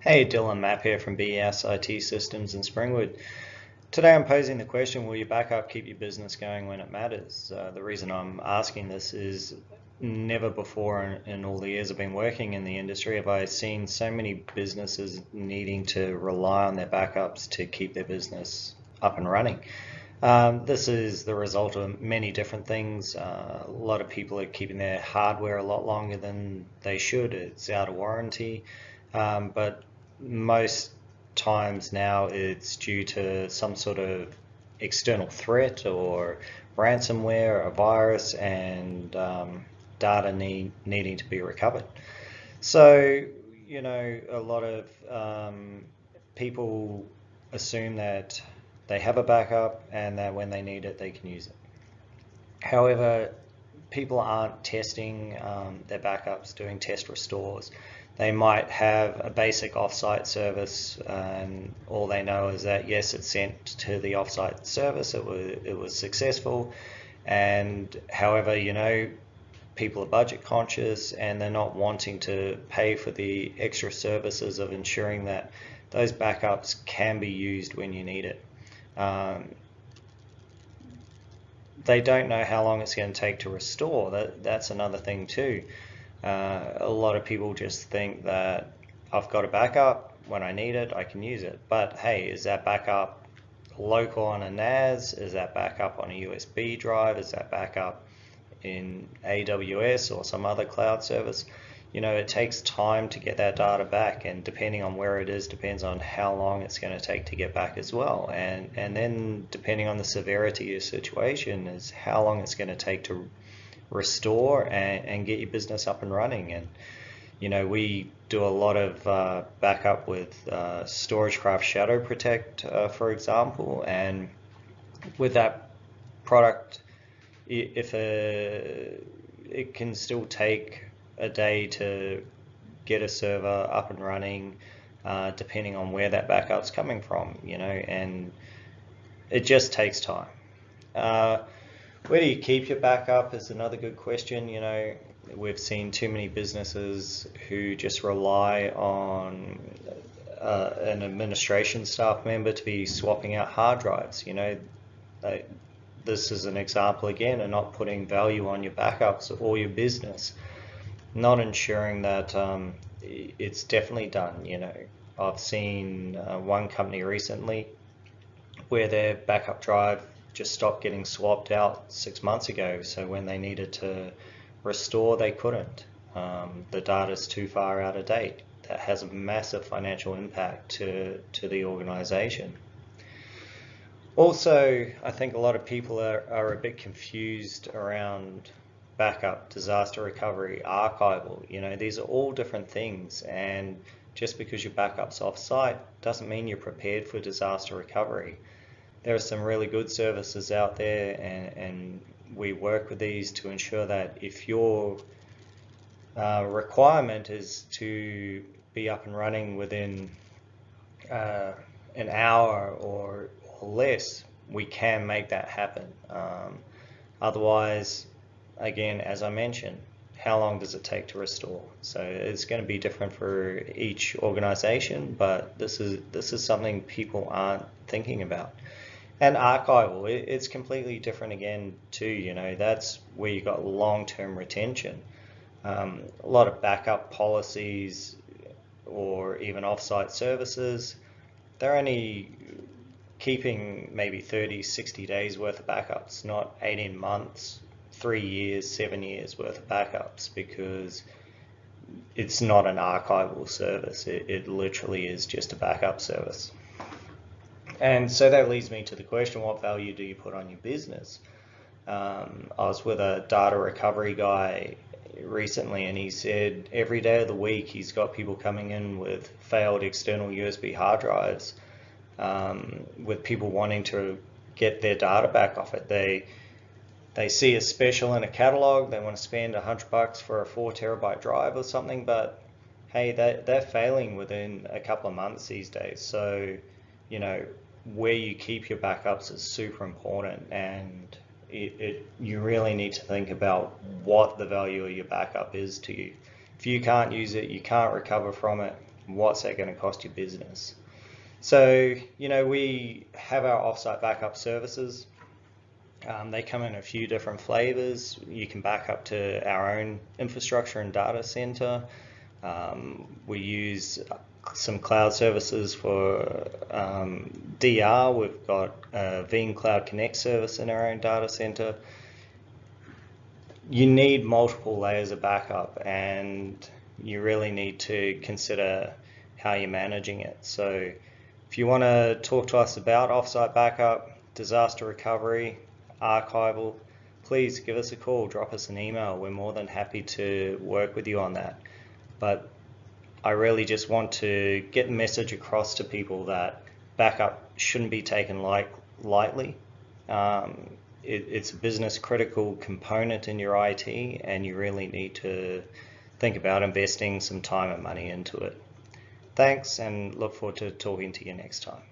Hey, Dylan Mapp here from BES IT Systems in Springwood. Today I'm posing the question, will your backup keep your business going when it matters? The reason I'm asking this is never before in all the years I've been working in the industry have I seen so many businesses needing to rely on their backups to keep their business up and running. This is the result of many different things. A lot of people are keeping their hardware a lot longer than they should. It's out of warranty. But most times now it's due to some sort of external threat or ransomware or a virus and data needing to be recovered. So, a lot of people assume that they have a backup and that when they need it, they can use it. However, people aren't testing their backups, doing test restores. They might have a basic offsite service and all they know is that yes, it's sent to the offsite service, it was successful, and however, people are budget conscious and they're not wanting to pay for the extra services of ensuring that those backups can be used when you need it. They don't know how long it's going to take to restore. That's another thing too. A lot of people just think that I've got a backup, when I need it, I can use it. But hey, is that backup local on a NAS? Is that backup on a USB drive? Is that backup in AWS or some other cloud service? It takes time to get that data back, and depending on where it is, depends on how long it's going to take to get back as well. And then depending on the severity of your situation is how long it's going to take to restore and get your business up and running. And we do a lot of backup with StorageCraft Shadow Protect, for example, and with that product, if it can still take a day to get a server up and running, depending on where that backup's coming from, and it just takes time. Where do you keep your backup is another good question. We've seen too many businesses who just rely on an administration staff member to be swapping out hard drives. This is an example again of not putting value on your backups or your business, not ensuring that it's definitely done. I've seen one company recently where their backup drive just stopped getting swapped out 6 months ago, so when they needed to restore, they couldn't. The data's too far out of date. That has a massive financial impact to the organization. Also, I think a lot of people are a bit confused around backup, disaster recovery, archival. These are all different things, and just because your backup's off-site doesn't mean you're prepared for disaster recovery. There are some really good services out there, and we work with these to ensure that if your requirement is to be up and running within an hour or less, we can make that happen. Otherwise, again, as I mentioned, how long does it take to restore? So it's going to be different for each organization, but this is something people aren't thinking about. And archival, it's completely different again too. That's where you got long-term retention. A lot of backup policies or even off-site services, they're only keeping maybe 30, 60 days worth of backups, not 18 months, 3 years, 7 years worth of backups, because it's not an archival service. It literally is just a backup service. And so that leads me to the question, what value do you put on your business? I was with a data recovery guy recently, and he said every day of the week he's got people coming in with failed external USB hard drives, with people wanting to get their data back off it. They see a special in a catalog, they want to spend $100 for a 4 terabyte drive or something, but hey, they're failing within a couple of months these days. So where you keep your backups is super important, and you really need to think about what the value of your backup is to you. If you can't use it, you can't recover from it, what's that going to cost your business? So, we have our offsite backup services. They come in a few different flavors. You can back up to our own infrastructure and data center. We use some cloud services for DR. We've got a Veeam Cloud Connect service in our own data center. You need multiple layers of backup, and you really need to consider how you're managing it. So if you want to talk to us about offsite backup, disaster recovery, archival, please give us a call, drop us an email. We're more than happy to work with you on that. But I really just want to get the message across to people that backup shouldn't be taken lightly. It's a business critical component in your IT, and you really need to think about investing some time and money into it. Thanks, and look forward to talking to you next time.